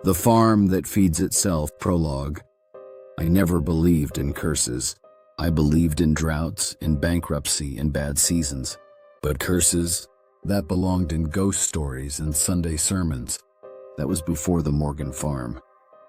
The farm that feeds itself. Prologue. I never believed in curses. I believed in droughts, in bankruptcy, and bad seasons. But curses, that belonged in ghost stories and Sunday sermons. That was before the Morgan farm.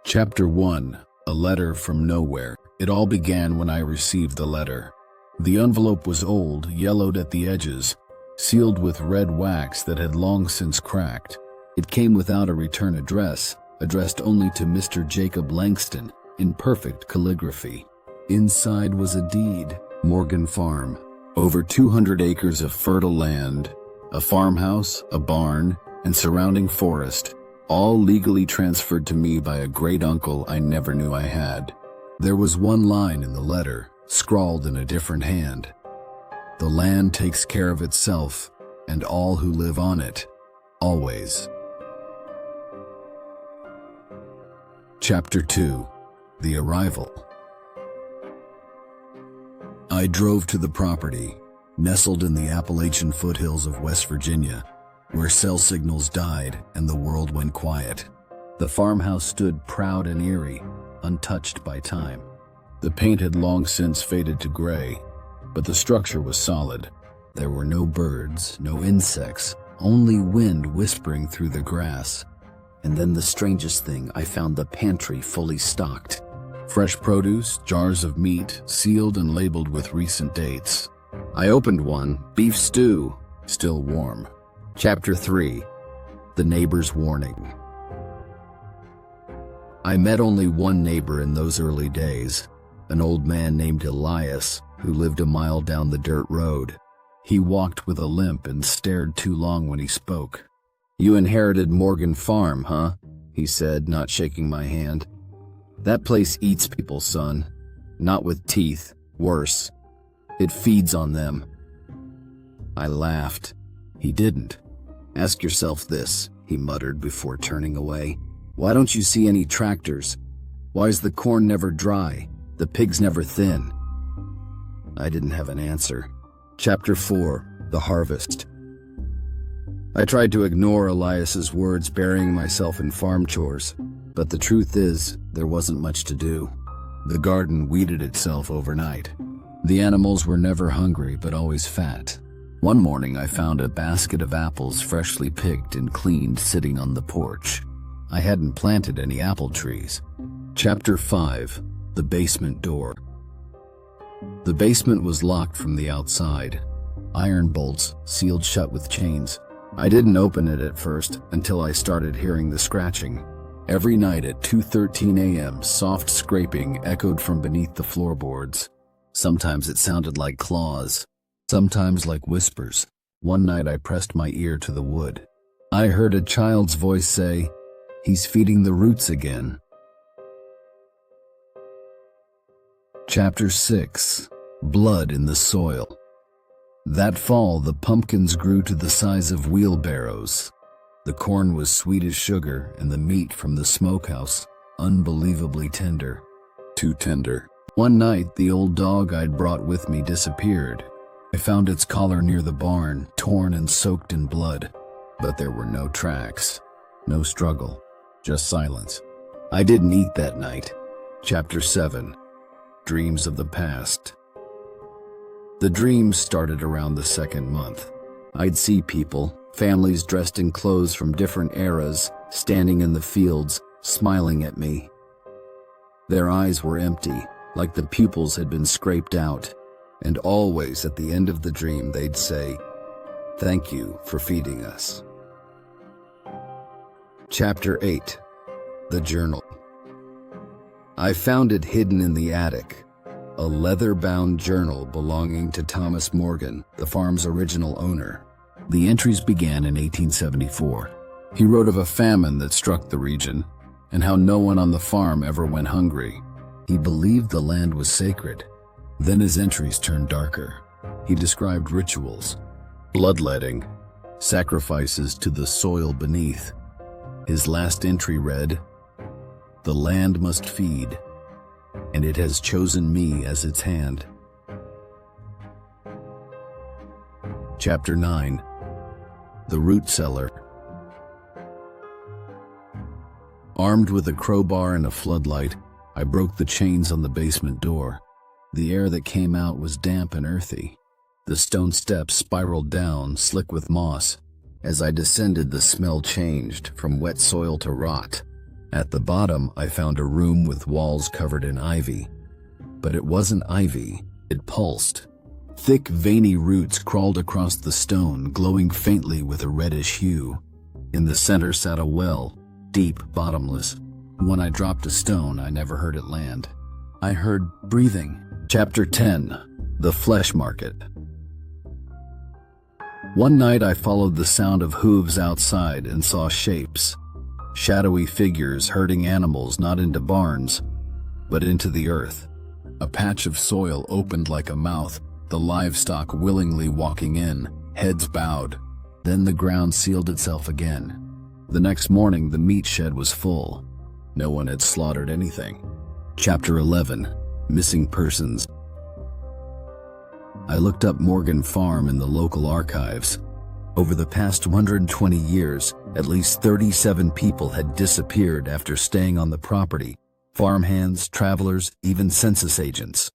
Chapter 1. A letter from nowhere. It all began when I received the letter. The envelope was old, yellowed at the edges, sealed with red wax that had long since cracked. It came without a return address, addressed only to Mr. Jacob Langston, in perfect calligraphy. Inside was a deed. Morgan Farm. Over 200 acres of fertile land, a farmhouse, a barn, and surrounding forest, all legally transferred to me by a great uncle I never knew I had. There was one line in the letter, scrawled in a different hand. The land takes care of itself, and all who live on it, always. Chapter 2. The Arrival. I drove to the property, nestled in the Appalachian foothills of West Virginia, where cell signals died and the world went quiet. The farmhouse stood proud and eerie, untouched by time. The paint had long since faded to gray, but the structure was solid. There were no birds, no insects, only wind whispering through the grass. And then the strangest thing, I found the pantry fully stocked. Fresh produce, jars of meat, sealed and labeled with recent dates. I opened one, beef stew, still warm. Chapter 3. The Neighbor's Warning. I met only one neighbor in those early days, an old man named Elias, who lived a mile down the dirt road. He walked with a limp and stared too long when he spoke. "You inherited Morgan Farm, huh?" he said, not shaking my hand. "That place eats people, son. Not with teeth. Worse. It feeds on them." I laughed. He didn't. "Ask yourself this," he muttered before turning away. "Why don't you see any tractors? Why is the corn never dry? The pigs never thin?" I didn't have an answer. Chapter 4. The Harvest. I tried to ignore Elias's words, burying myself in farm chores. But the truth is, there wasn't much to do. The garden weeded itself overnight. The animals were never hungry, but always fat. One morning I found a basket of apples freshly picked and cleaned sitting on the porch. I hadn't planted any apple trees. Chapter 5. The Basement Door. The basement was locked from the outside. Iron bolts, sealed shut with chains. I didn't open it at first until I started hearing the scratching. Every night at 2:13 a.m., soft scraping echoed from beneath the floorboards. Sometimes it sounded like claws, sometimes like whispers. One night I pressed my ear to the wood. I heard a child's voice say, "He's feeding the roots again." Chapter 6. Blood in the Soil. That fall, the pumpkins grew to the size of wheelbarrows. The corn was sweet as sugar, and the meat from the smokehouse unbelievably tender. Too tender. One night, the old dog I'd brought with me disappeared. I found its collar near the barn, torn and soaked in blood. But there were no tracks, no struggle, just silence. I didn't eat that night. Chapter 7. Dreams of the Past. The dreams started around the second month. I'd see people, families dressed in clothes from different eras, standing in the fields, smiling at me. Their eyes were empty, like the pupils had been scraped out, and always at the end of the dream they'd say, "Thank you for feeding us." Chapter 8. The Journal. I found it hidden in the attic, a leather-bound journal belonging to Thomas Morgan, the farm's original owner. The entries began in 1874. He wrote of a famine that struck the region, and how no one on the farm ever went hungry. He believed the land was sacred. Then his entries turned darker. He described rituals, bloodletting, sacrifices to the soil beneath. His last entry read, "The land must feed, and it has chosen me as its hand." Chapter 9. The Root Cellar. Armed with a crowbar and a floodlight, I broke the chains on the basement door. The air that came out was damp and earthy. The stone steps spiraled down, slick with moss. As I descended, the smell changed from wet soil to rot. At the bottom, I found a room with walls covered in ivy. But it wasn't ivy, it pulsed. Thick, veiny roots crawled across the stone, glowing faintly with a reddish hue. In the center sat a well, deep, bottomless. When I dropped a stone, I never heard it land. I heard breathing. Chapter 10. The Flesh Market. One night I followed the sound of hooves outside and saw shapes. Shadowy figures herding animals not into barns, but into the earth. A patch of soil opened like a mouth, the livestock willingly walking in, heads bowed. Then the ground sealed itself again. The next morning, the meat shed was full. No one had slaughtered anything. Chapter 11. Missing Persons. I looked up Morgan Farm in the local archives. Over the past 120 years, at least 37 people had disappeared after staying on the property. Farmhands, travelers, even census agents.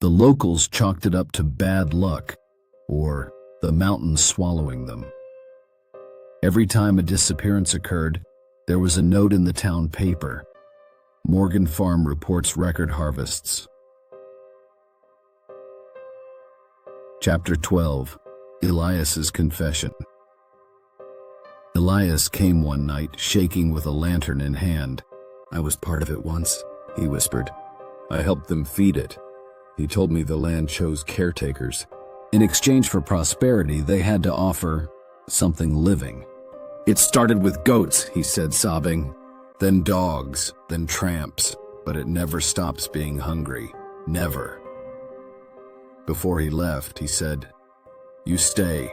The locals chalked it up to bad luck, or the mountains swallowing them. Every time a disappearance occurred, there was a note in the town paper. Morgan Farm reports record harvests. Chapter 12. Elias's Confession. Elias came one night, shaking with a lantern in hand. "I was part of it once," he whispered. "I helped them feed it." He told me the land chose caretakers. In exchange for prosperity, they had to offer something living. "It started with goats," he said, sobbing. "Then dogs, then tramps, but it never stops being hungry. Never." Before he left, he said, "You stay,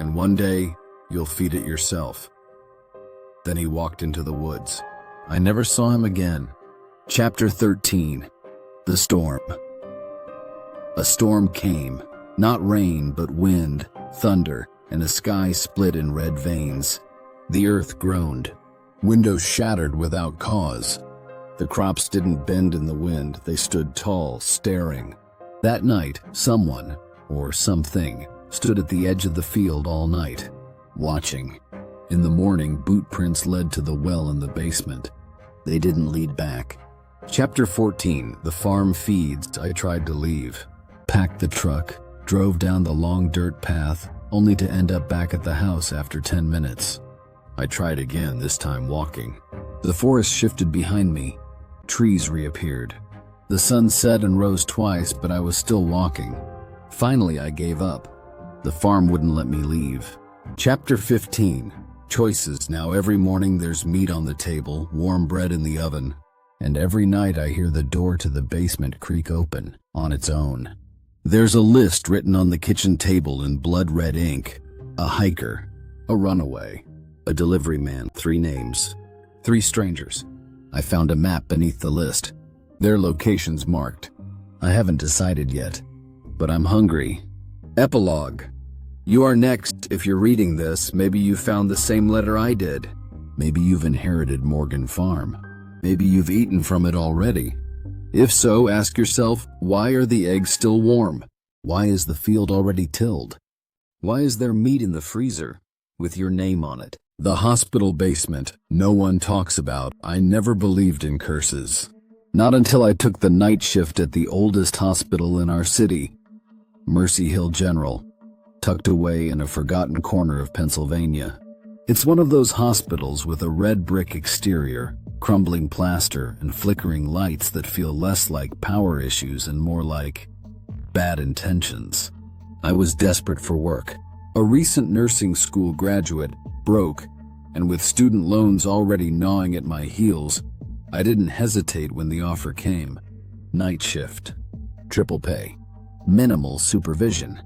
and one day you'll feed it yourself." Then he walked into the woods. I never saw him again. Chapter 13. The Storm. A storm came, not rain, but wind, thunder, and the sky split in red veins. The earth groaned. Windows shattered without cause. The crops didn't bend in the wind, they stood tall, staring. That night, someone, or something, stood at the edge of the field all night, watching. In the morning, boot prints led to the well in the basement. They didn't lead back. Chapter 14. The Farm Feeds. I tried to leave. Packed the truck, drove down the long dirt path, only to end up back at the house after 10 minutes. I tried again, this time walking. The forest shifted behind me. Trees reappeared. The sun set and rose twice, but I was still walking. Finally, I gave up. The farm wouldn't let me leave. Chapter 15. Choices. Now every morning there's meat on the table, warm bread in the oven, and every night I hear the door to the basement creak open on its own. There's a list written on the kitchen table in blood-red ink. A hiker, a runaway, a delivery man, 3 names, 3 strangers. I found a map beneath the list. Their locations marked. I haven't decided yet, but I'm hungry. Epilogue. You are next. If you're reading this, maybe you found the same letter I did. Maybe you've inherited Morgan Farm. Maybe you've eaten from it already. If so, ask yourself, why are the eggs still warm? Why is the field already tilled? Why is there meat in the freezer with your name on it? The hospital basement no one talks about. I never believed in curses. Not until I took the night shift at the oldest hospital in our city, Mercy Hill General, tucked away in a forgotten corner of Pennsylvania. It's one of those hospitals with a red brick exterior, crumbling plaster, and flickering lights that feel less like power issues and more like bad intentions. I was desperate for work. A recent nursing school graduate, broke, and with student loans already gnawing at my heels, I didn't hesitate when the offer came. Night shift, triple pay, minimal supervision.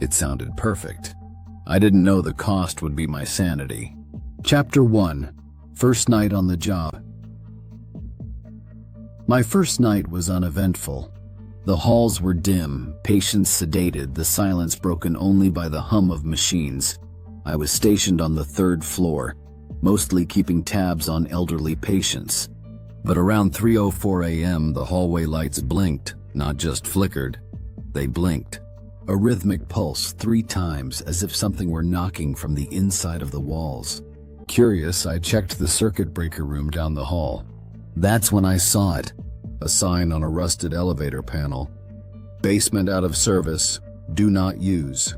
It sounded perfect. I didn't know the cost would be my sanity. Chapter 1. First night on the job. My first night was uneventful. The halls were dim, patients sedated, the silence broken only by the hum of machines. I was stationed on the 3rd floor, mostly keeping tabs on elderly patients. But around 3:04 a.m., the hallway lights blinked, not just flickered. They blinked. A rhythmic pulse 3 times, as if something were knocking from the inside of the walls. Curious, I checked the circuit breaker room down the hall. That's when I saw it. A sign on a rusted elevator panel. Basement out of service. Do not use.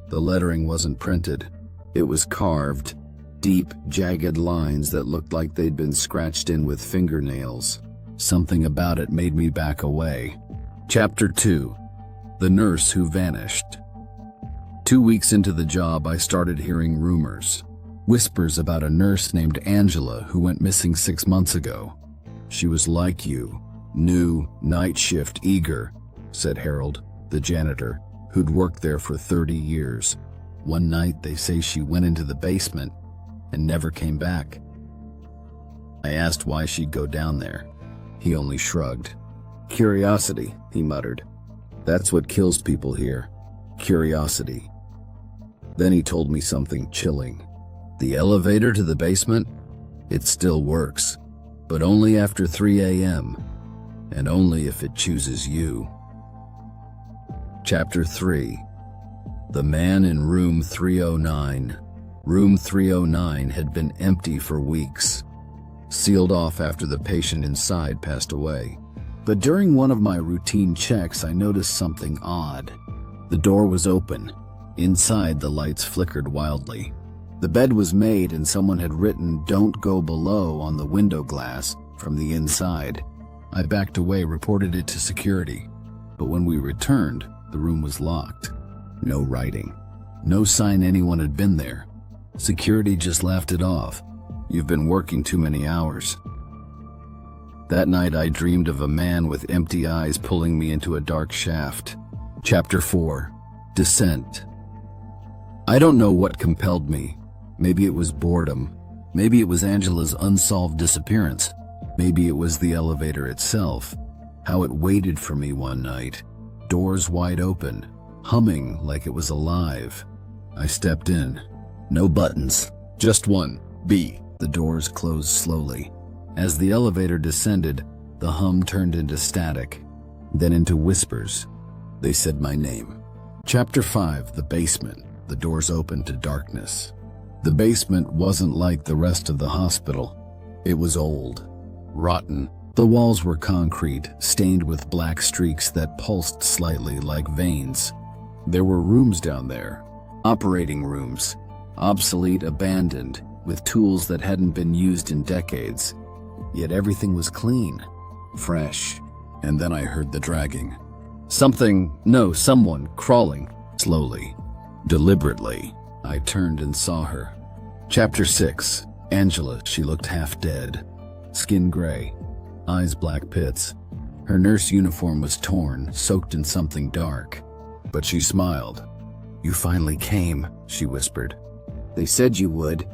The lettering wasn't printed. It was carved. Deep, jagged lines that looked like they'd been scratched in with fingernails. Something about it made me back away. Chapter 2. The Nurse Who Vanished. 2 weeks into the job, I started hearing rumors. Whispers about a nurse named Angela who went missing 6 months ago. She was like you, new, night shift eager, said Harold, the janitor, who'd worked there for 30 years. One night they say she went into the basement and never came back. I asked why she'd go down there. He only shrugged. Curiosity, he muttered. That's what kills people here. Curiosity. Then he told me something chilling. The elevator to the basement? It still works, but only after 3 a.m., and only if it chooses you. Chapter 3. The Man in Room 309. Room 309 had been empty for weeks, sealed off after the patient inside passed away. But during one of my routine checks, I noticed something odd. The door was open. Inside, the lights flickered wildly. The bed was made and someone had written "Don't go below" on the window glass from the inside. I backed away, reported it to security. But when we returned, the room was locked. No writing. No sign anyone had been there. Security just laughed it off. You've been working too many hours. That night I dreamed of a man with empty eyes pulling me into a dark shaft. Chapter 4. Descent. I don't know what compelled me. Maybe it was boredom. Maybe it was Angela's unsolved disappearance. Maybe it was the elevator itself. How it waited for me one night. Doors wide open, humming like it was alive. I stepped in. No buttons. Just one. B. The doors closed slowly. As the elevator descended, the hum turned into static, then into whispers. They said my name. Chapter 5. The Basement. The doors opened to darkness. The basement wasn't like the rest of the hospital. It was old, rotten. The walls were concrete, stained with black streaks that pulsed slightly like veins. There were rooms down there, operating rooms, obsolete, abandoned, with tools that hadn't been used in decades. Yet everything was clean, fresh. And then I heard the dragging. Someone crawling, slowly, deliberately. I turned and saw her. Chapter 6. Angela. She looked half dead. Skin gray, eyes black pits. Her nurse uniform was torn, soaked in something dark. But she smiled. You finally came, she whispered. They said you would.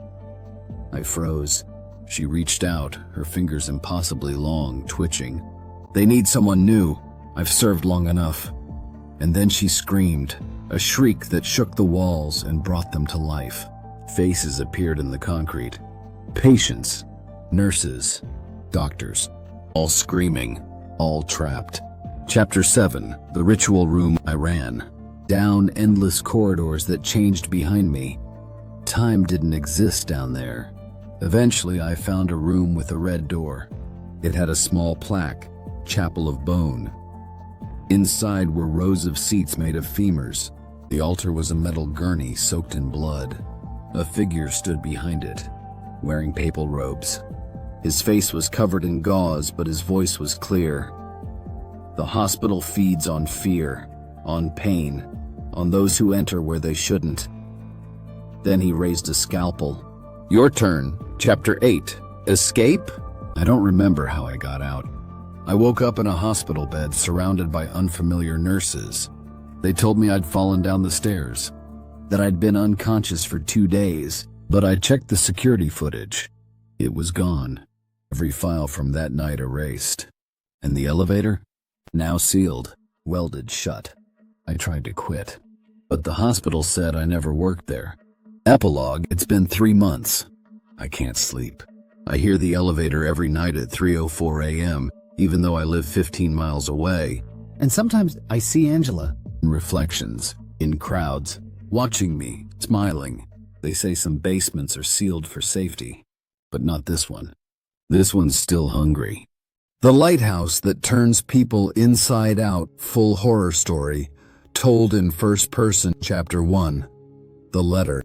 I froze. She reached out, her fingers impossibly long, twitching. They need someone new. I've served long enough. And then she screamed, a shriek that shook the walls and brought them to life. Faces appeared in the concrete. Patients, nurses, doctors, all screaming, all trapped. Chapter 7. The Ritual Room. I ran down endless corridors that changed behind me. Time didn't exist down there. Eventually, I found a room with a red door. It had a small plaque, Chapel of Bone. Inside were rows of seats made of femurs. The altar was a metal gurney soaked in blood. A figure stood behind it, wearing papal robes. His face was covered in gauze, but his voice was clear. The hospital feeds on fear, on pain, on those who enter where they shouldn't. Then he raised a scalpel. Your turn. Chapter 8. Escape? I don't remember how I got out. I woke up in a hospital bed surrounded by unfamiliar nurses. They told me I'd fallen down the stairs, that I'd been unconscious for 2 days, but I checked the security footage. It was gone. Every file from that night erased. And the elevator? Now sealed, welded shut. I tried to quit, but the hospital said I never worked there. Epilogue. It's been 3 months. I can't sleep. I hear the elevator every night at 3:04 a.m., even though I live 15 miles away. And sometimes I see Angela in reflections, in crowds, watching me, smiling. They say some basements are sealed for safety, but not this one. This one's still hungry. The Lighthouse that turns people inside out, full horror story, told in first person, Chapter 1. The Letter.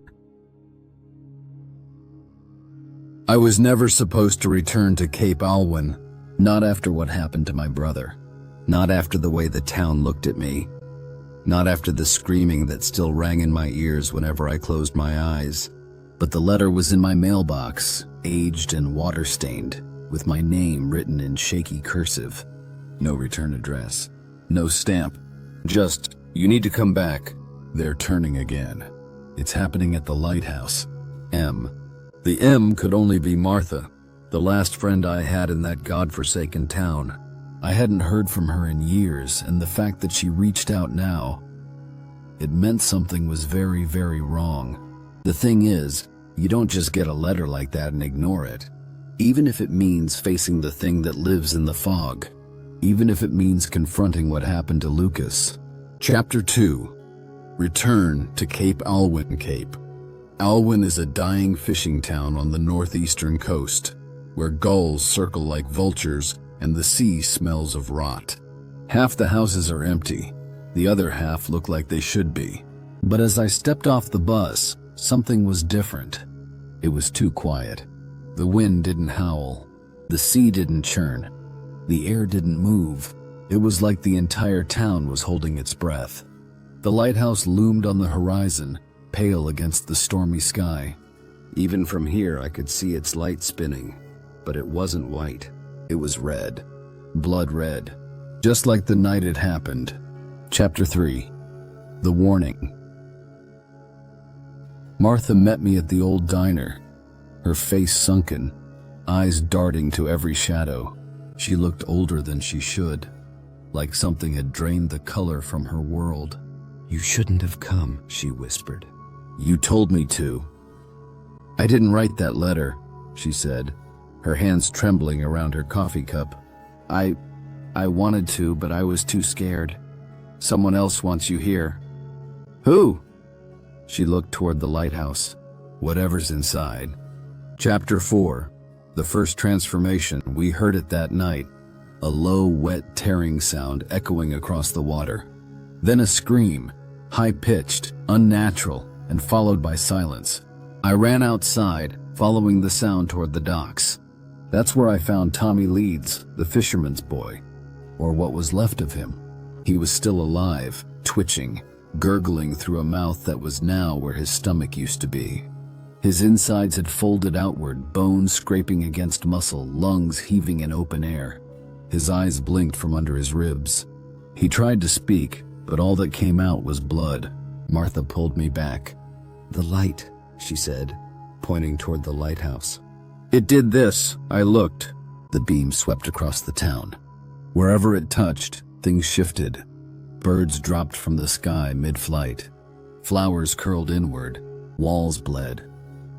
I was never supposed to return to Cape Alwyn, not after what happened to my brother, not after the way the town looked at me, not after the screaming that still rang in my ears whenever I closed my eyes. But the letter was in my mailbox, aged and water-stained, with my name written in shaky cursive. No return address, no stamp, just, "You need to come back. They're turning again. It's happening at the Lighthouse. M." The M could only be Martha, the last friend I had in that godforsaken town. I hadn't heard from her in years, and the fact that she reached out now, it meant something was very, very wrong. The thing is, you don't just get a letter like that and ignore it. Even if it means facing the thing that lives in the fog. Even if it means confronting what happened to Lucas. Chapter 2. Return to Cape Alwyn. Cape Alwyn is a dying fishing town on the northeastern coast, where gulls circle like vultures and the sea smells of rot. Half the houses are empty, the other half look like they should be. But as I stepped off the bus, something was different. It was too quiet. The wind didn't howl. The sea didn't churn. The air didn't move. It was like the entire town was holding its breath. The lighthouse loomed on the horizon, pale against the stormy sky. Even from here I could see its light spinning, but it wasn't white. It was red. Blood red. Just like the night it happened. Chapter 3. The Warning. Martha met me at the old diner, her face sunken, eyes darting to every shadow. She looked older than she should, like something had drained the color from her world. "You shouldn't have come," she whispered. "You told me to." "I didn't write that letter," she said, her hands trembling around her coffee cup. I wanted to, but I was too scared. Someone else wants you here." "Who?" She looked toward the lighthouse. "Whatever's inside." Chapter 4. The first transformation. We heard it that night. A low, wet, tearing sound echoing across the water. Then a scream, high-pitched, unnatural, and followed by silence. I ran outside, following the sound toward the docks. That's where I found Tommy Leeds, the fisherman's boy, or what was left of him. He was still alive, twitching, gurgling through a mouth that was now where his stomach used to be. His insides had folded outward, bones scraping against muscle, lungs heaving in open air. His eyes blinked from under his ribs. He tried to speak, but all that came out was blood. Martha pulled me back. "The light," she said, pointing toward the lighthouse. "It did this." I looked. The beam swept across the town. Wherever it touched, things shifted. Birds dropped from the sky mid-flight. Flowers curled inward. Walls bled.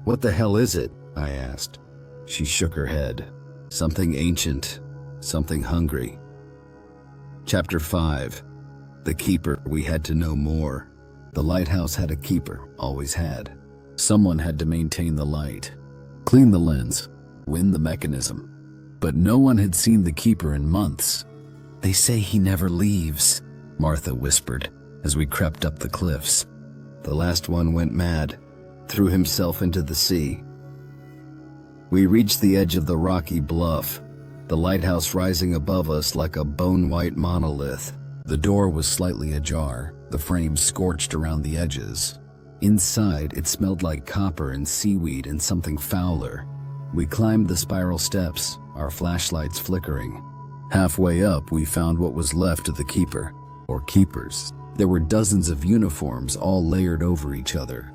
"What the hell is it?" I asked. She shook her head. "Something ancient. Something hungry." Chapter 5. The Keeper. We had to know more. The lighthouse had a keeper, always had. Someone had to maintain the light, clean the lens, win the mechanism. But no one had seen the keeper in months. "They say he never leaves," Martha whispered as we crept up the cliffs. "The last one went mad, threw himself into the sea." We reached the edge of the rocky bluff, the lighthouse rising above us like a bone-white monolith. The door was slightly ajar, the frame scorched around the edges. Inside, it smelled like copper and seaweed and something fouler. We climbed the spiral steps, our flashlights flickering. Halfway up, we found what was left of the keeper, or keepers. There were dozens of uniforms all layered over each other.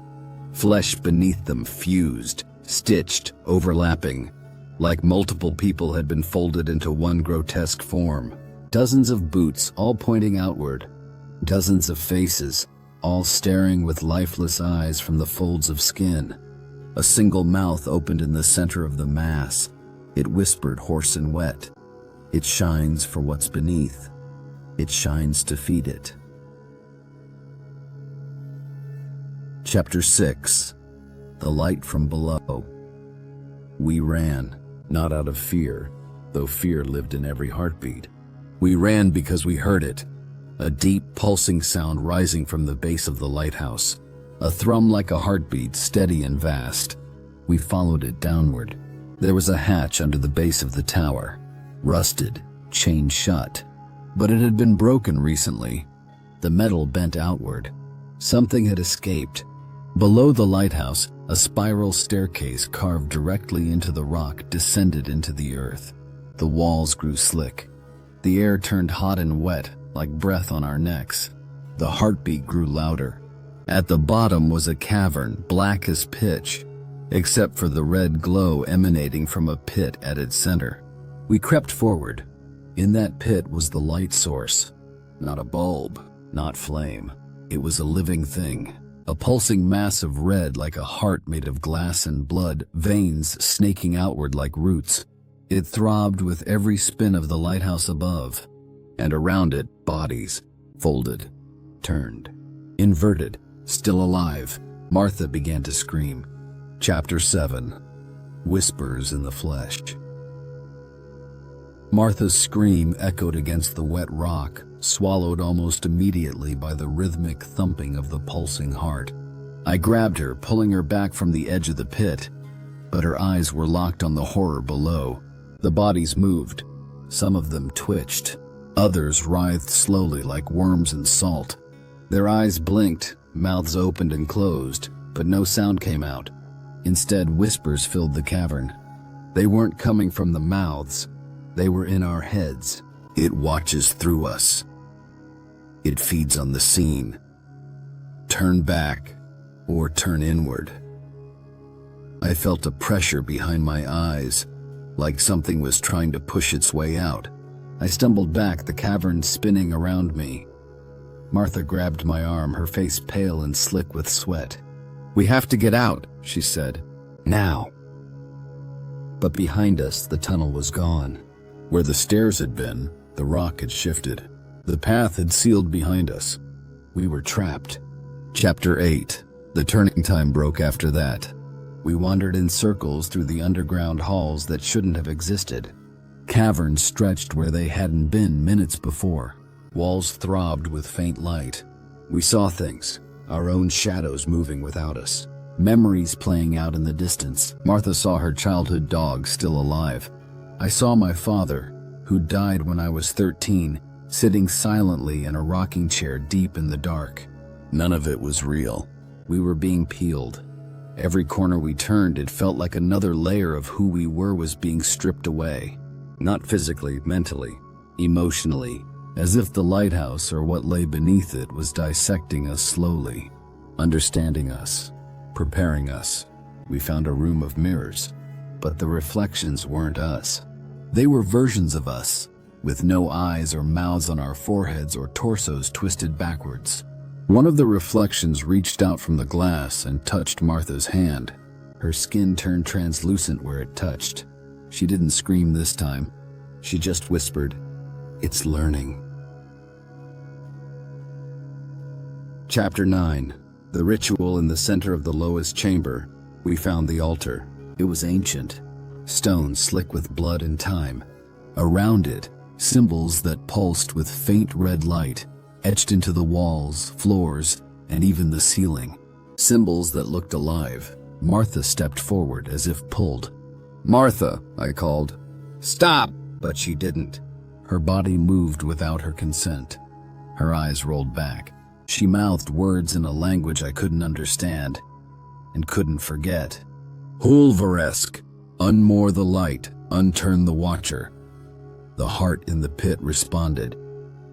Flesh beneath them fused, stitched, overlapping, like multiple people had been folded into one grotesque form. Dozens of boots, all pointing outward. Dozens of faces, all staring with lifeless eyes from the folds of skin. A single mouth opened in the center of the mass. It whispered hoarse and wet. It shines for what's beneath. It shines to feed it. Chapter 6. The Light from Below. We ran, not out of fear, though fear lived in every heartbeat. We ran because we heard it, a deep pulsing sound rising from the base of the lighthouse, a thrum like a heartbeat, steady and vast. We followed it downward. There was a hatch under the base of the tower, rusted, chained shut, but it had been broken recently. The metal bent outward. Something had escaped. Below the lighthouse, a spiral staircase carved directly into the rock descended into the earth. The walls grew slick. The air turned hot and wet, like breath on our necks. The heartbeat grew louder. At the bottom was a cavern, black as pitch, except for the red glow emanating from a pit at its center. We crept forward. In that pit was the light source. Not a bulb, not flame. It was a living thing. A pulsing mass of red like a heart made of glass and blood, veins snaking outward like roots. It throbbed with every spin of the lighthouse above, and around it, bodies, folded, turned, inverted, still alive. Martha began to scream. Chapter 7. Whispers in the Flesh. Martha's scream echoed against the wet rock, swallowed almost immediately by the rhythmic thumping of the pulsing heart. I grabbed her, pulling her back from the edge of the pit, but her eyes were locked on the horror below. The bodies moved. Some of them twitched. Others writhed slowly like worms in salt. Their eyes blinked, mouths opened and closed, but no sound came out. Instead, whispers filled the cavern. They weren't coming from the mouths. They were in our heads. It watches through us. It feeds on the scene. Turn back or turn inward. I felt a pressure behind my eyes, like something was trying to push its way out. I stumbled back, the cavern spinning around me. Martha grabbed my arm, her face pale and slick with sweat. "We have to get out," she said. "Now." But behind us, the tunnel was gone. Where the stairs had been, the rock had shifted. The path had sealed behind us. We were trapped. Chapter 8. The turning time broke after that. We wandered in circles through the underground halls that shouldn't have existed. Caverns stretched where they hadn't been minutes before. Walls throbbed with faint light. We saw things, our own shadows moving without us. Memories playing out in the distance. Martha saw her childhood dog still alive. I saw my father, who died when I was 13, sitting silently in a rocking chair deep in the dark. None of it was real. We were being peeled. Every corner we turned, it felt like another layer of who we were was being stripped away. Not physically, mentally, emotionally, as if the lighthouse or what lay beneath it was dissecting us slowly, understanding us, preparing us. We found a room of mirrors, but the reflections weren't us. They were versions of us, with no eyes or mouths on our foreheads or torsos twisted backwards. One of the reflections reached out from the glass and touched Martha's hand. Her skin turned translucent where it touched. She didn't scream this time. She just whispered, "It's learning." Chapter 9. The ritual in the center of the lowest chamber. We found the altar. It was ancient. Stone slick with blood and time. Around it, symbols that pulsed with faint red light, etched into the walls, floors, and even the ceiling. Symbols that looked alive. Martha stepped forward as if pulled. "Martha," I called. "Stop!" But she didn't. Her body moved without her consent. Her eyes rolled back. She mouthed words in a language I couldn't understand and couldn't forget. "Hulvaresk, unmoor the light, unturn the watcher." The heart in the pit responded.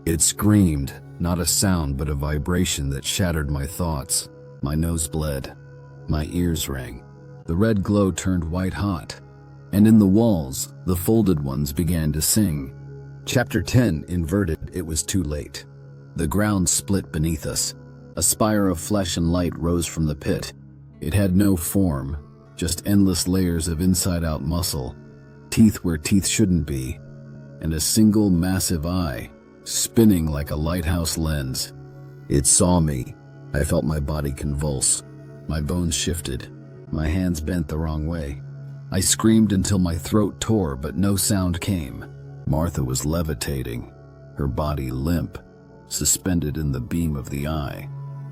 It screamed, not a sound but a vibration that shattered my thoughts. My nose bled. My ears rang. The red glow turned white hot. And in the walls, the folded ones began to sing. Chapter 10. Inverted. It was too late. The ground split beneath us. A spire of flesh and light rose from the pit. It had no form, just endless layers of inside-out muscle, teeth where teeth shouldn't be, and a single massive eye, spinning like a lighthouse lens. It saw me. I felt my body convulse. My bones shifted. My hands bent the wrong way. I screamed until my throat tore, but no sound came. Martha was levitating, her body limp, suspended in the beam of the eye.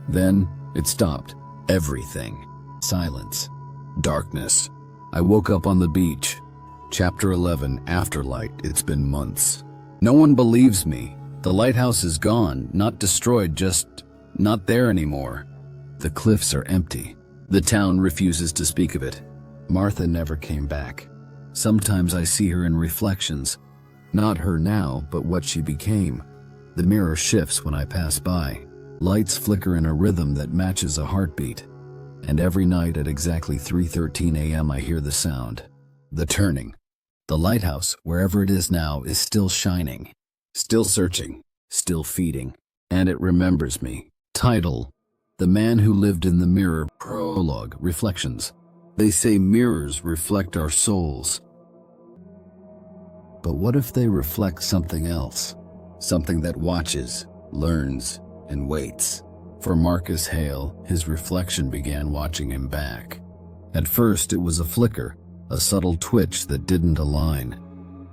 Then it stopped. Everything. Silence. Darkness. I woke up on the beach. Chapter 11, Afterlight. It's been months. No one believes me. The lighthouse is gone, not destroyed, just not there anymore. The cliffs are empty. The town refuses to speak of it. Martha never came back. Sometimes I see her in reflections. Not her now, but what she became. The mirror shifts when I pass by. Lights flicker in a rhythm that matches a heartbeat. And every night at exactly 3:13 a.m. I hear the sound. The turning. The lighthouse, wherever it is now, is still shining. Still searching. Still feeding. And it remembers me. Title: The Man Who Lived in the Mirror. Prologue. Reflections. They say mirrors reflect our souls. But what if they reflect something else? Something that watches, learns, and waits. For Marcus Hale, his reflection began watching him back. At first, it was a flicker, a subtle twitch that didn't align.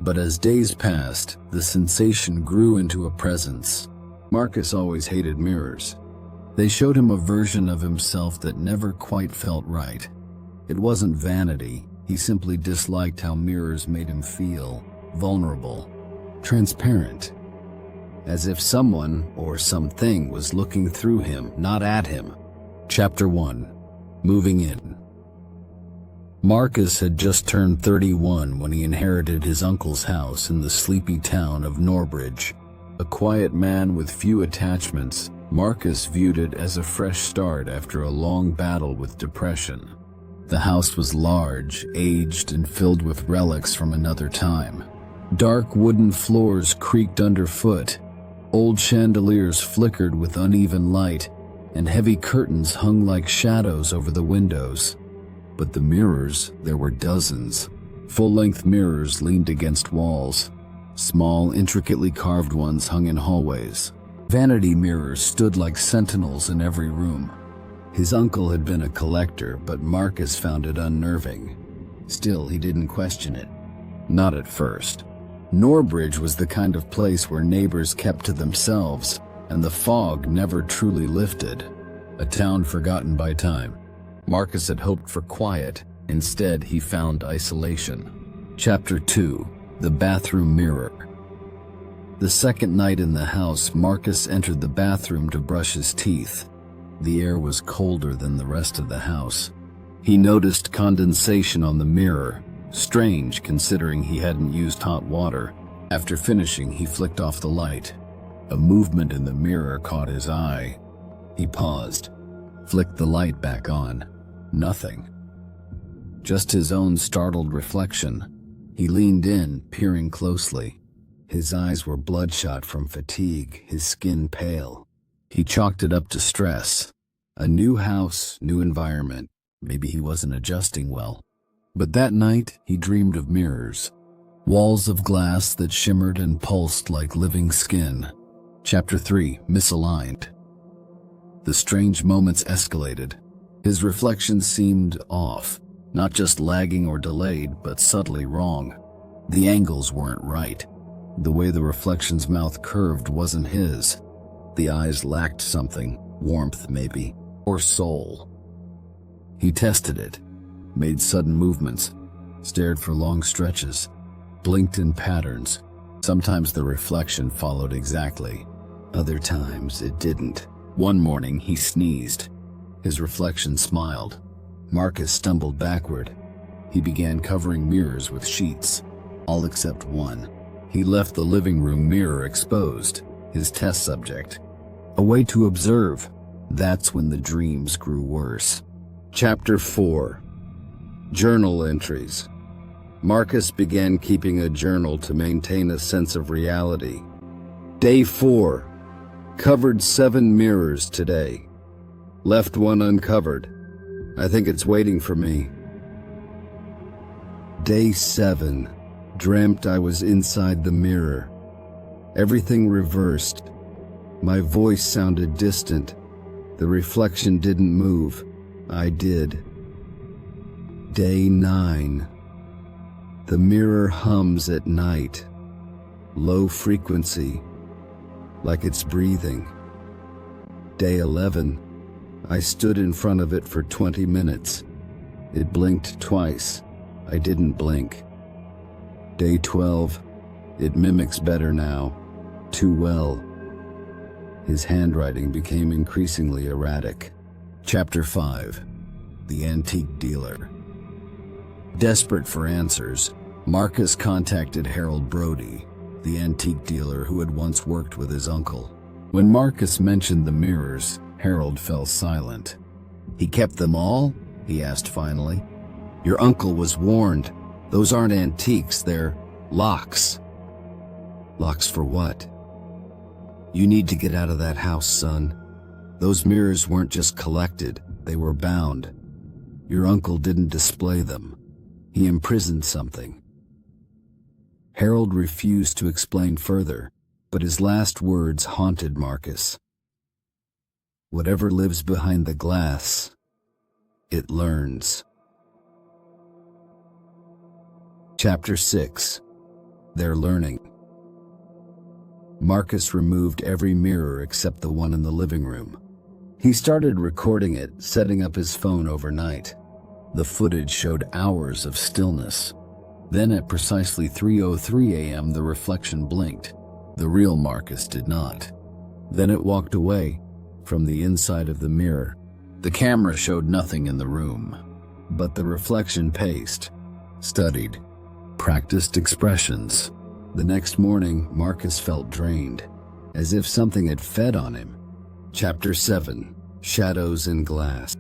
But as days passed, the sensation grew into a presence. Marcus always hated mirrors. They showed him a version of himself that never quite felt right. It wasn't vanity, he simply disliked how mirrors made him feel vulnerable, transparent, as if someone or something was looking through him, not at him. Chapter 1. Moving in. Marcus had just turned 31 when he inherited his uncle's house in the sleepy town of Norbridge. A quiet man with few attachments, Marcus viewed it as a fresh start after a long battle with depression. The house was large, aged, and filled with relics from another time. Dark wooden floors creaked underfoot. Old chandeliers flickered with uneven light, and heavy curtains hung like shadows over the windows. But the mirrors, there were dozens. Full-length mirrors leaned against walls. Small, intricately carved ones hung in hallways. Vanity mirrors stood like sentinels in every room. His uncle had been a collector, but Marcus found it unnerving. Still, he didn't question it. Not at first. Norbridge was the kind of place where neighbors kept to themselves, and the fog never truly lifted. A town forgotten by time. Marcus had hoped for quiet. Instead, he found isolation. Chapter 2. The Bathroom Mirror. The second night in the house, Marcus entered the bathroom to brush his teeth. The air was colder than the rest of the house. He noticed condensation on the mirror, strange considering he hadn't used hot water. After finishing, he flicked off the light. A movement in the mirror caught his eye. He paused, flicked the light back on. Nothing. Just his own startled reflection. He leaned in, peering closely. His eyes were bloodshot from fatigue, his skin pale. He chalked it up to stress. A new house, new environment. Maybe he wasn't adjusting well. But that night, he dreamed of mirrors. Walls of glass that shimmered and pulsed like living skin. Chapter 3. Misaligned. The strange moments escalated. His reflection seemed off, not just lagging or delayed, but subtly wrong. The angles weren't right. The way the reflection's mouth curved wasn't his. The eyes lacked something, warmth maybe, or soul. He tested it, made sudden movements, stared for long stretches, blinked in patterns. Sometimes the reflection followed exactly. Other times it didn't. One morning he sneezed. His reflection smiled. Marcus stumbled backward. He began covering mirrors with sheets, all except one. He left the living room mirror exposed, his test subject. A way to observe. That's when the dreams grew worse. Chapter 4. Journal entries. Marcus began keeping a journal to maintain a sense of reality. Day 4. Covered 7 mirrors today. Left one uncovered. I think it's waiting for me. Day 7. Dreamt I was inside the mirror. Everything reversed. My voice sounded distant. The reflection didn't move. I did. Day 9. The mirror hums at night. Low frequency, like it's breathing. Day 11. I stood in front of it for 20 minutes. It blinked twice. I didn't blink. Day 12. It mimics better now. Too well. His handwriting became increasingly erratic. Chapter 5. The Antique Dealer. Desperate for answers, Marcus contacted Harold Brody, the antique dealer who had once worked with his uncle. When Marcus mentioned the mirrors, Harold fell silent. "He kept them all?" he asked finally. "Your uncle was warned. Those aren't antiques, they're locks." "Locks for what?" "You need to get out of that house, son. Those mirrors weren't just collected, they were bound. Your uncle didn't display them. He imprisoned something." Harold refused to explain further, but his last words haunted Marcus. "Whatever lives behind the glass, it learns." Chapter 6. They're learning. Marcus removed every mirror except the one in the living room. He started recording it, setting up his phone overnight. The footage showed hours of stillness. Then at precisely 3:03 a.m. the reflection blinked. The real Marcus did not. Then it walked away from the inside of the mirror. The camera showed nothing in the room, but the reflection paced, studied, practiced expressions. The next morning, Marcus felt drained, as if something had fed on him. Chapter 7. Shadows in Glass.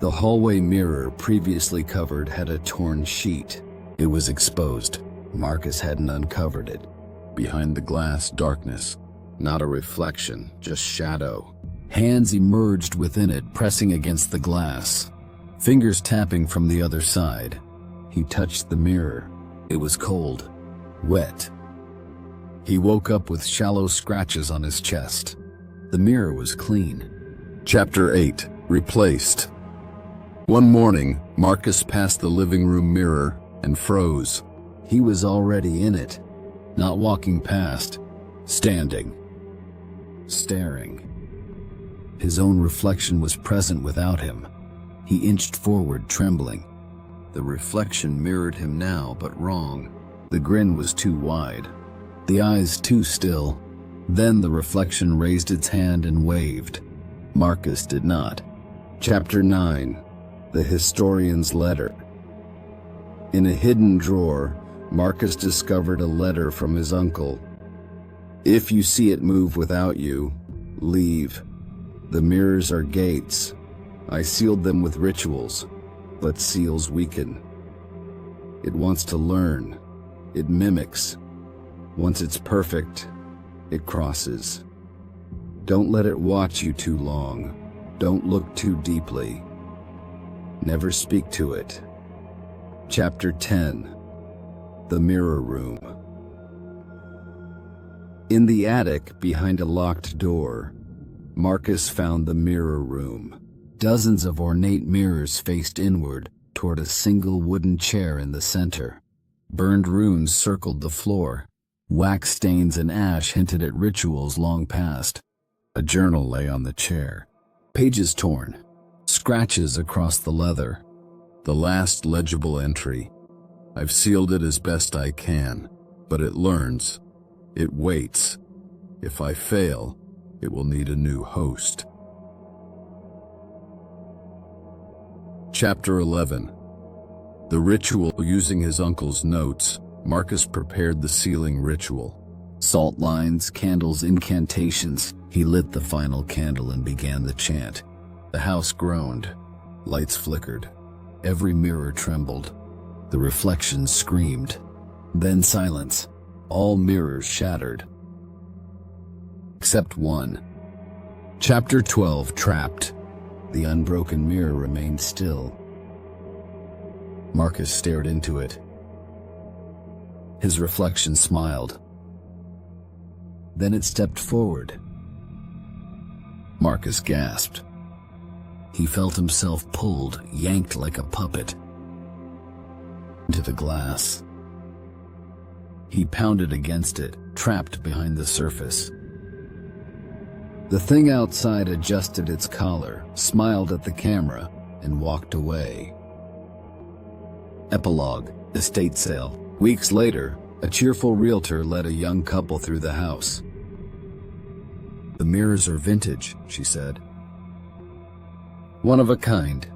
The hallway mirror previously covered had a torn sheet. It was exposed. Marcus hadn't uncovered it. Behind the glass, darkness. Not a reflection, just shadow. Hands emerged within it, pressing against the glass. Fingers tapping from the other side. He touched the mirror. It was cold, wet. He woke up with shallow scratches on his chest. The mirror was clean. Chapter 8. Replaced. One morning, Marcus passed the living room mirror and froze. He was already in it, not walking past, standing, staring. His own reflection was present without him. He inched forward, trembling. The reflection mirrored him now, but wrong. The grin was too wide, the eyes too still. Then the reflection raised its hand and waved. Marcus did not. Chapter 9. The Historian's Letter. In a hidden drawer, Marcus discovered a letter from his uncle. "If you see it move without you, leave. The mirrors are gates. I sealed them with rituals, but seals weaken. It wants to learn. It mimics. Once it's perfect, it crosses. Don't let it watch you too long. Don't look too deeply. Never speak to it." Chapter 10. The Mirror Room. In the attic, behind a locked door, Marcus found the mirror room. Dozens of ornate mirrors faced inward toward a single wooden chair in the center. Burned runes circled the floor. Wax stains and ash hinted at rituals long past. A journal lay on the chair. Pages torn. Scratches across the leather. The last legible entry. "I've sealed it as best I can, but it learns. It waits. If I fail, it will need a new host." Chapter 11. The Ritual. Using his uncle's notes, Marcus prepared the sealing ritual. Salt lines, candles, incantations. He lit the final candle and began the chant. The house groaned. Lights flickered. Every mirror trembled. The reflections screamed. Then silence. All mirrors shattered. Except one. Chapter 12. Trapped. The unbroken mirror remained still. Marcus stared into it. His reflection smiled. Then it stepped forward. Marcus gasped. He felt himself pulled, yanked like a puppet into the glass. He pounded against it, trapped behind the surface. The thing outside adjusted its collar, smiled at the camera, and walked away. Epilogue: estate sale. Weeks later, a cheerful realtor led a young couple through the house. "The mirrors are vintage," she said. "One of a kind."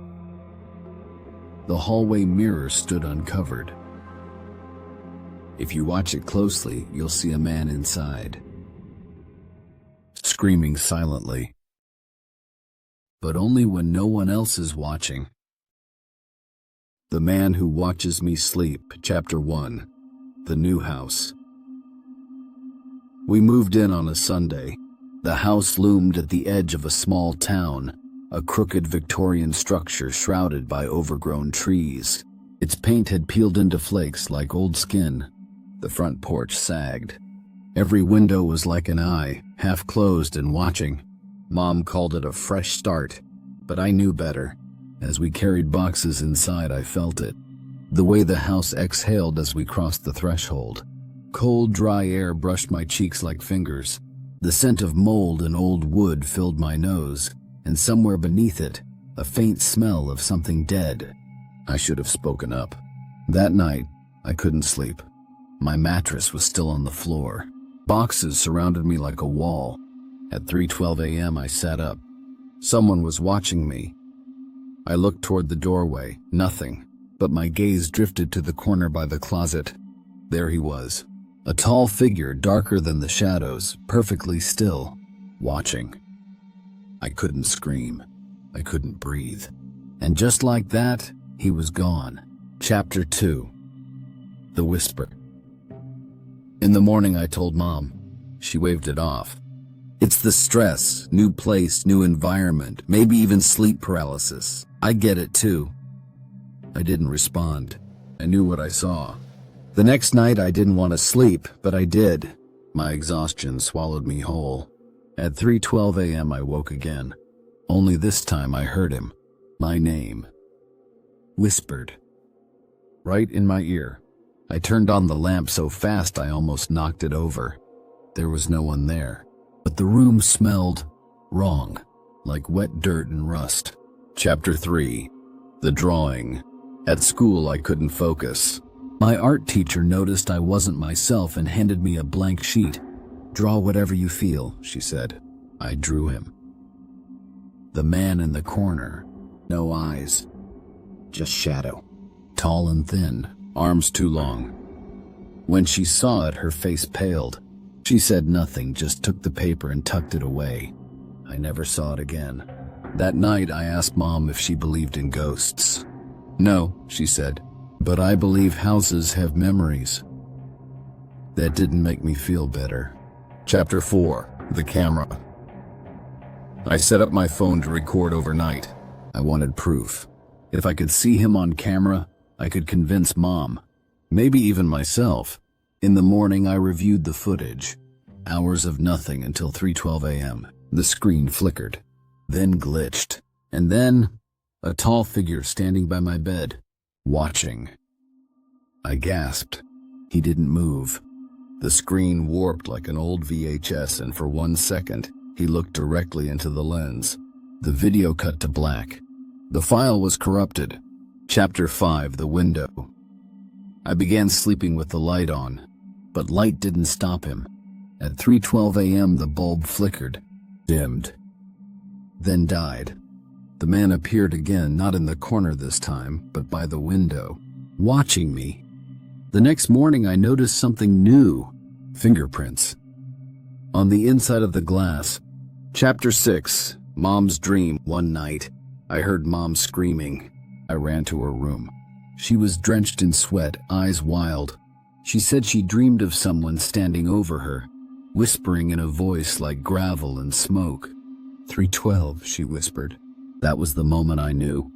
The hallway mirror stood uncovered. If you watch it closely, you'll see a man inside, screaming silently. But only when no one else is watching. The Man Who Watches Me Sleep, Chapter 1. The New House. We moved in on a Sunday. The house loomed at the edge of a small town, a crooked Victorian structure shrouded by overgrown trees. Its paint had peeled into flakes like old skin. The front porch sagged. Every window was like an eye, half closed and watching. Mom called it a fresh start, but I knew better. As we carried boxes inside, I felt it. The way the house exhaled as we crossed the threshold. Cold, dry air brushed my cheeks like fingers. The scent of mold and old wood filled my nose, and somewhere beneath it, a faint smell of something dead. I should have spoken up. That night, I couldn't sleep. My mattress was still on the floor. Boxes surrounded me like a wall. At 3:12 a.m., I sat up. Someone was watching me. I looked toward the doorway, nothing, but my gaze drifted to the corner by the closet. There he was, a tall figure darker than the shadows, perfectly still, watching. I couldn't scream. I couldn't breathe. And just like that, he was gone. Chapter 2. The Whisper. In the morning, I told Mom. She waved it off. "It's the stress, new place, new environment, maybe even sleep paralysis. I get it too." I didn't respond. I knew what I saw. The next night I didn't want to sleep, but I did. My exhaustion swallowed me whole. At 3:12 a.m. I woke again. Only this time I heard him. My name. Whispered. Right in my ear. I turned on the lamp so fast I almost knocked it over. There was no one there. But the room smelled wrong, like wet dirt and rust. Chapter 3. The Drawing. At school, I couldn't focus. My art teacher noticed I wasn't myself and handed me a blank sheet. "Draw whatever you feel," she said. I drew him. The man in the corner. No eyes. Just shadow. Tall and thin, arms too long. When she saw it, her face paled. She said nothing, just took the paper and tucked it away. I never saw it again. That night, I asked Mom if she believed in ghosts. "No," she said, "but I believe houses have memories." That didn't make me feel better. Chapter 4. The Camera. I set up my phone to record overnight. I wanted proof. If I could see him on camera, I could convince Mom, maybe even myself. In the morning, I reviewed the footage. Hours of nothing until 3:12 a.m. The screen flickered, then glitched, and then a tall figure standing by my bed, watching. I gasped. He didn't move. The screen warped like an old VHS, and for 1 second, he looked directly into the lens. The video cut to black. The file was corrupted. Chapter 5. The Window. I began sleeping with the light on, but light didn't stop him. At 3:12 a.m., the bulb flickered, dimmed, then died. The man appeared again, not in the corner this time, but by the window, watching me. The next morning, I noticed something new. Fingerprints. On the inside of the glass. Chapter 6. Mom's Dream. One night, I heard Mom screaming. I ran to her room. She was drenched in sweat, eyes wild. She said she dreamed of someone standing over her, whispering in a voice like gravel and smoke. 3:12, she whispered. That was the moment I knew.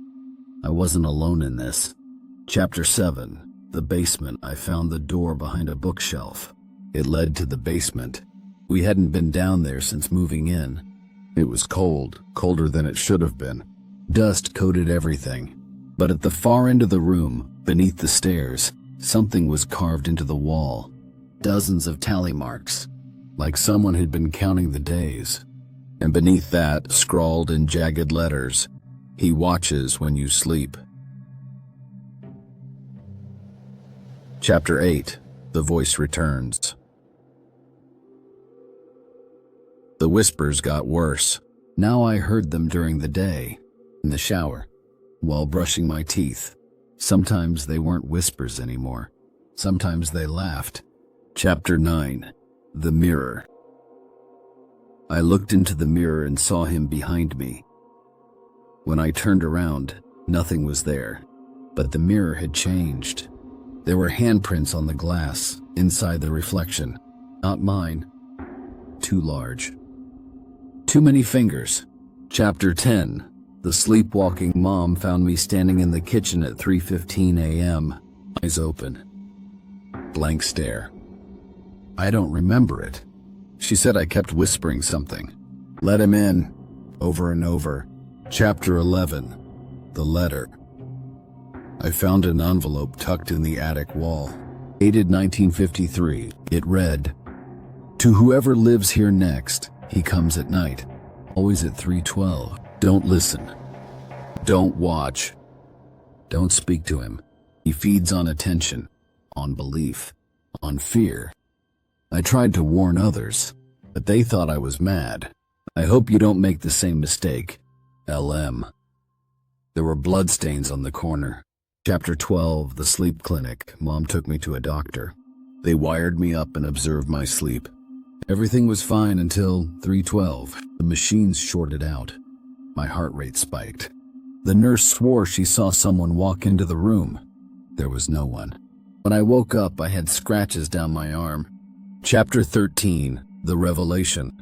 I wasn't alone in this. Chapter 7. The basement. I found the door behind a bookshelf. It led to the basement. We hadn't been down there since moving in. It was cold, colder than it should have been. Dust coated everything. But at the far end of the room, beneath the stairs, something was carved into the wall. Dozens of tally marks, like someone had been counting the days. And beneath that, scrawled in jagged letters, "He watches when you sleep." Chapter 8. The voice returns. The whispers got worse. Now I heard them during the day, in the shower, while brushing my teeth. Sometimes they weren't whispers anymore. Sometimes they laughed. Chapter 9. The mirror. I looked into the mirror and saw him behind me. When I turned around, nothing was there, but the mirror had changed. There were handprints on the glass, inside the reflection. Not mine. Too large. Too many fingers. Chapter 10. The sleepwalking mom found me standing in the kitchen at 3:15 a.m., eyes open. Blank stare. I don't remember it. She said I kept whispering something. "Let him in," over and over. Chapter 11. The letter. I found an envelope tucked in the attic wall, dated 1953. It read, "To whoever lives here next, he comes at night, always at 3:12. Don't listen. Don't watch. Don't speak to him. He feeds on attention, on belief, on fear." I tried to warn others, but they thought I was mad. I hope you don't make the same mistake. LM. There were bloodstains on the corner. Chapter 12. The sleep clinic. Mom took me to a doctor. They wired me up and observed my sleep. Everything was fine until 3:12. The machines shorted out. My heart rate spiked. The nurse swore she saw someone walk into the room. There was no one. When I woke up, I had scratches down my arm. Chapter 13. The revelation.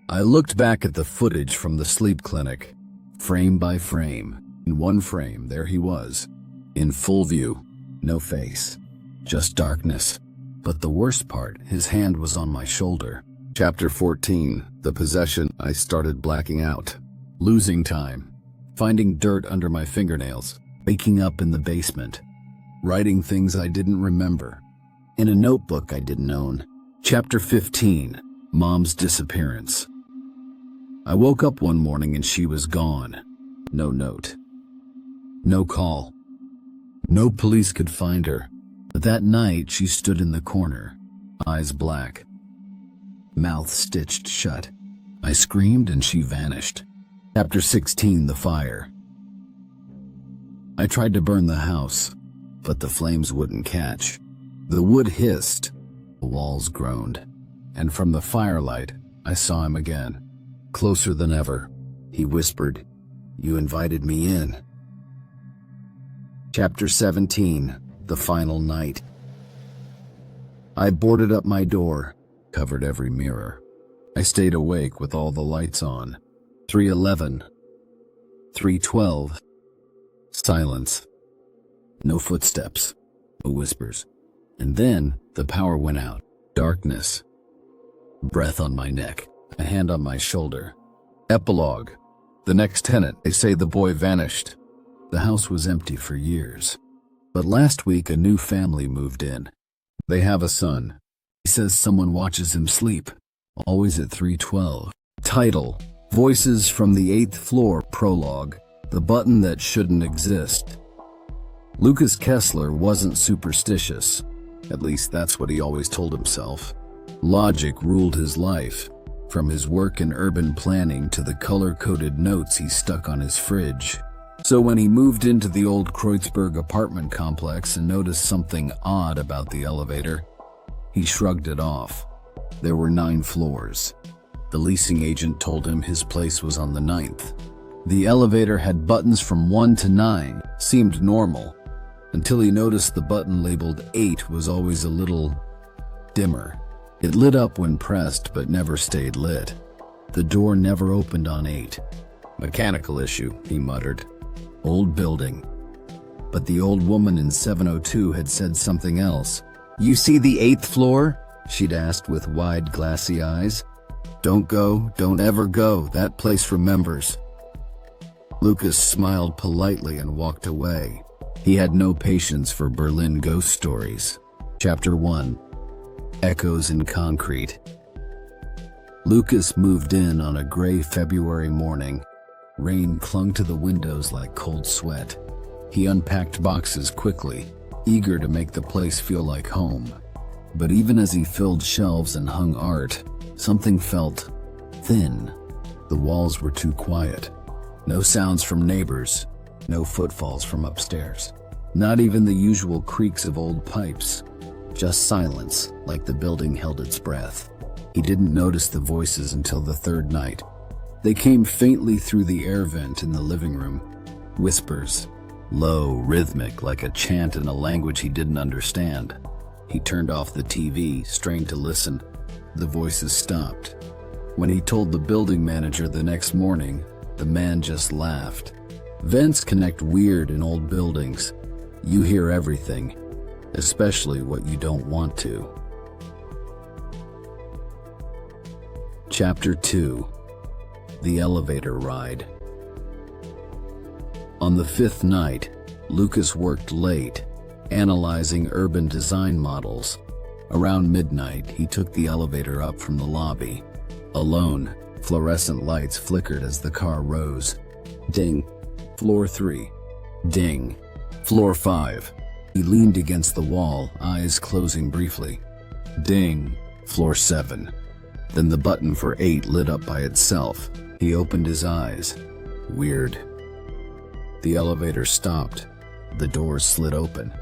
I looked back at the footage from the sleep clinic, frame by frame. In one frame, there he was, in full view, no face, just darkness. But the worst part, his hand was on my shoulder. Chapter 14. The possession. I started blacking out, losing time, finding dirt under my fingernails, waking up in the basement, writing things I didn't remember, in a notebook I didn't own. Chapter 15. Mom's disappearance. I woke up one morning and she was gone. No note. No call. No police could find her. But that night she stood in the corner, eyes black, mouth stitched shut. I screamed and she vanished. Chapter 16. The fire. I tried to burn the house, but the flames wouldn't catch. The wood hissed, the walls groaned, and from the firelight I saw him again, closer than ever. He whispered, "You invited me in." Chapter 17. The final night. I boarded up my door, covered every mirror. I stayed awake with all the lights on. 3:11. 3:12. Silence. No footsteps. No whispers. And then the power went out. Darkness. Breath on my neck. A hand on my shoulder. Epilogue. The next tenant. They say the boy vanished. The house was empty for years. But last week a new family moved in. They have a son. He says someone watches him sleep, always at 3:12. Title: Voices from the 8th Floor. Prologue: The button that shouldn't exist. Lucas Kessler wasn't superstitious. At least that's what he always told himself. Logic ruled his life, from his work in urban planning to the color-coded notes he stuck on his fridge. So when he moved into the old Kreuzberg apartment complex and noticed something odd about the elevator, he shrugged it off. There were 9 floors. The leasing agent told him his place was on the 9th. The elevator had buttons from 1 to 9, seemed normal, until he noticed the button labeled 8 was always a little dimmer. It lit up when pressed but never stayed lit. The door never opened on 8. Mechanical issue, he muttered. Old building. But the old woman in 702 had said something else. "You see the 8th floor?" she'd asked with wide, glassy eyes. "Don't go, don't ever go, that place remembers." Lucas smiled politely and walked away. He had no patience for Berlin ghost stories. Chapter 1. Echoes in Concrete. Lucas moved in on a gray February morning. Rain clung to the windows like cold sweat. He unpacked boxes quickly, eager to make the place feel like home. But even as he filled shelves and hung art, something felt thin. The walls were too quiet. No sounds from neighbors, no footfalls from upstairs. Not even the usual creaks of old pipes. Just silence, like the building held its breath. He didn't notice the voices until the third night. They came faintly through the air vent in the living room. Whispers, low, rhythmic, like a chant in a language he didn't understand. He turned off the TV, strained to listen. The voices stopped. When he told the building manager the next morning, the man just laughed. Vents connect weird in old buildings. You hear everything, especially what you don't want to. Chapter 2. The Elevator Ride. On the 5th night, Lucas worked late, analyzing urban design models. Around midnight, he took the elevator up from the lobby. Alone, fluorescent lights flickered as the car rose. Ding. Floor 3. Ding. Floor 5. He leaned against the wall, eyes closing briefly. Ding. Floor 7. Then the button for 8 lit up by itself. He opened his eyes. Weird. The elevator stopped. The doors slid open.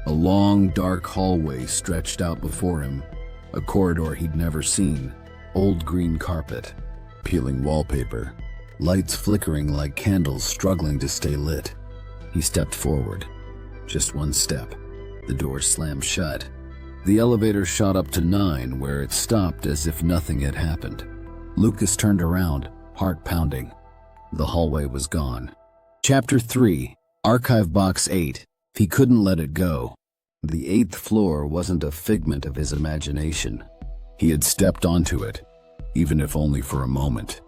A long, dark hallway stretched out before him. A corridor he'd never seen. Old green carpet. Peeling wallpaper. Lights flickering like candles struggling to stay lit. He stepped forward. Just one step. The door slammed shut. The elevator shot up to 9, where it stopped as if nothing had happened. Lucas turned around, heart pounding. The hallway was gone. Chapter 3. Archive Box 8. He couldn't let it go. The 8th floor wasn't a figment of his imagination. He had stepped onto it, even if only for a moment.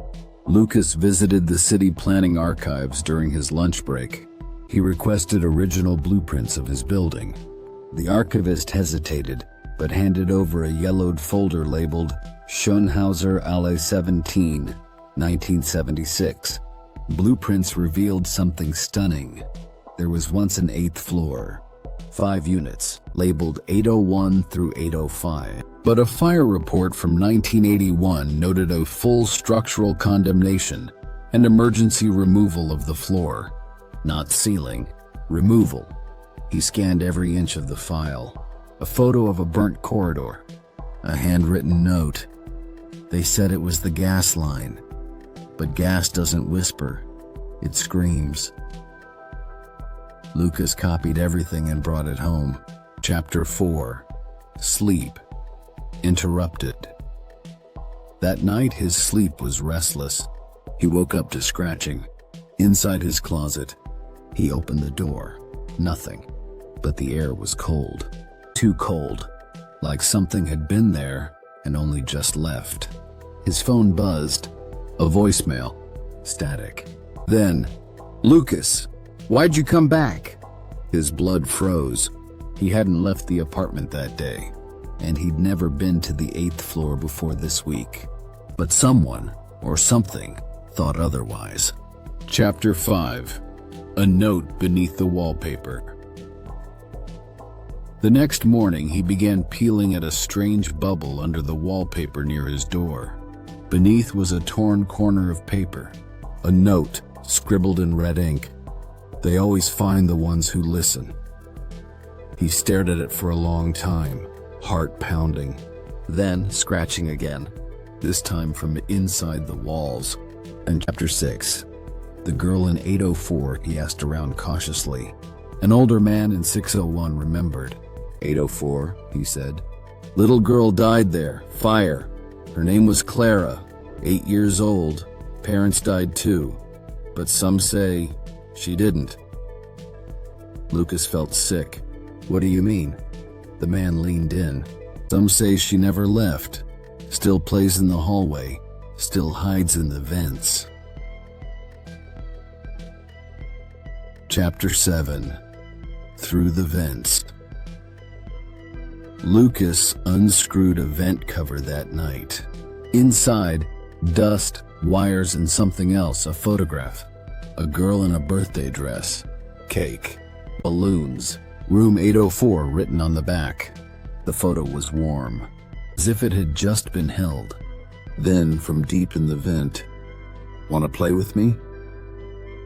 Lucas visited the city planning archives during his lunch break. He requested original blueprints of his building. The archivist hesitated, but handed over a yellowed folder labeled Schönhauser Allee 17, 1976. Blueprints revealed something stunning. There was once an 8th floor, 5 units, labeled 801 through 805. But a fire report from 1981 noted a full structural condemnation and emergency removal of the floor. Not ceiling, removal. He scanned every inch of the file. A photo of a burnt corridor. A handwritten note. They said it was the gas line. But gas doesn't whisper. It screams. Lucas copied everything and brought it home. Chapter 4. Sleep. Interrupted. That night his sleep was restless. He woke up to scratching. Inside his closet, he opened the door. Nothing. But the air was cold. Too cold. Like something had been there and only just left. His phone buzzed. A voicemail. Static. Then, "Lucas, why'd you come back?" His blood froze. He hadn't left the apartment that day, and he'd never been to the 8th floor before this week. But someone, or something, thought otherwise. Chapter 5. A note beneath the wallpaper. The next morning, he began peeling at a strange bubble under the wallpaper near his door. Beneath was a torn corner of paper. A note, scribbled in red ink. They always find the ones who listen. He stared at it for a long time, heart pounding. Then, scratching again, this time from inside the walls. And Chapter 6. The girl in 804, he asked around cautiously. An older man in 601 remembered. 804, he said. Little girl died there, fire. Her name was Clara, 8 years old. Parents died too, but some say she didn't. Lucas felt sick. What do you mean? The man leaned in. Some say she never left. Still plays in the hallway. Still hides in the vents. Chapter 7. Through the Vents. Lucas unscrewed a vent cover that night. Inside, dust, wires, and something else, a photograph. A girl in a birthday dress. Cake. Balloons. Room 804 written on the back. The photo was warm, as if it had just been held. Then, from deep in the vent, "Wanna play with me?"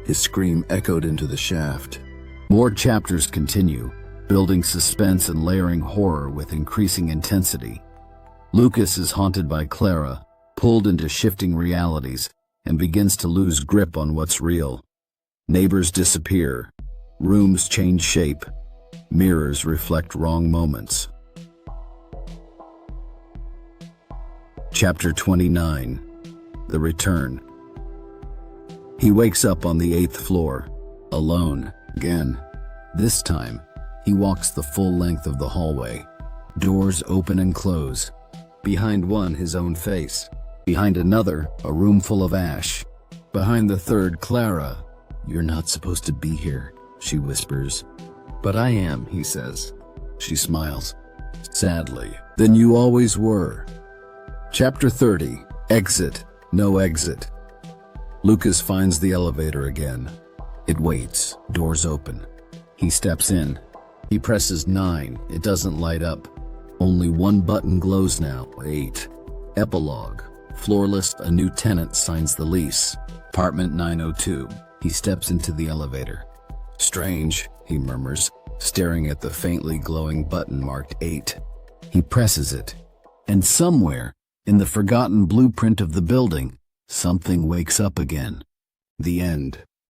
His scream echoed into the shaft. More chapters continue, building suspense and layering horror with increasing intensity. Lucas is haunted by Clara, pulled into shifting realities, and begins to lose grip on what's real. Neighbors disappear. Rooms change shape. Mirrors reflect wrong moments. Chapter 29. The Return. He wakes up on the 8th floor, alone, again. This time, he walks the full length of the hallway. Doors open and close. Behind one, his own face. Behind another, a room full of ash. Behind the third, Clara. "You're not supposed to be here," she whispers. "But I am," he says. She smiles. Sadly. "Then you always were." Chapter 30. Exit. No exit. Lucas finds the elevator again. It waits. Doors open. He steps in. He presses 9. It doesn't light up. Only one button glows now. 8. Epilogue. Floorless, a new tenant signs the lease. Apartment 902. He steps into the elevator. "Strange," he murmurs, staring at the faintly glowing button marked 8. He presses it. And somewhere, in the forgotten blueprint of the building, something wakes up again. The end.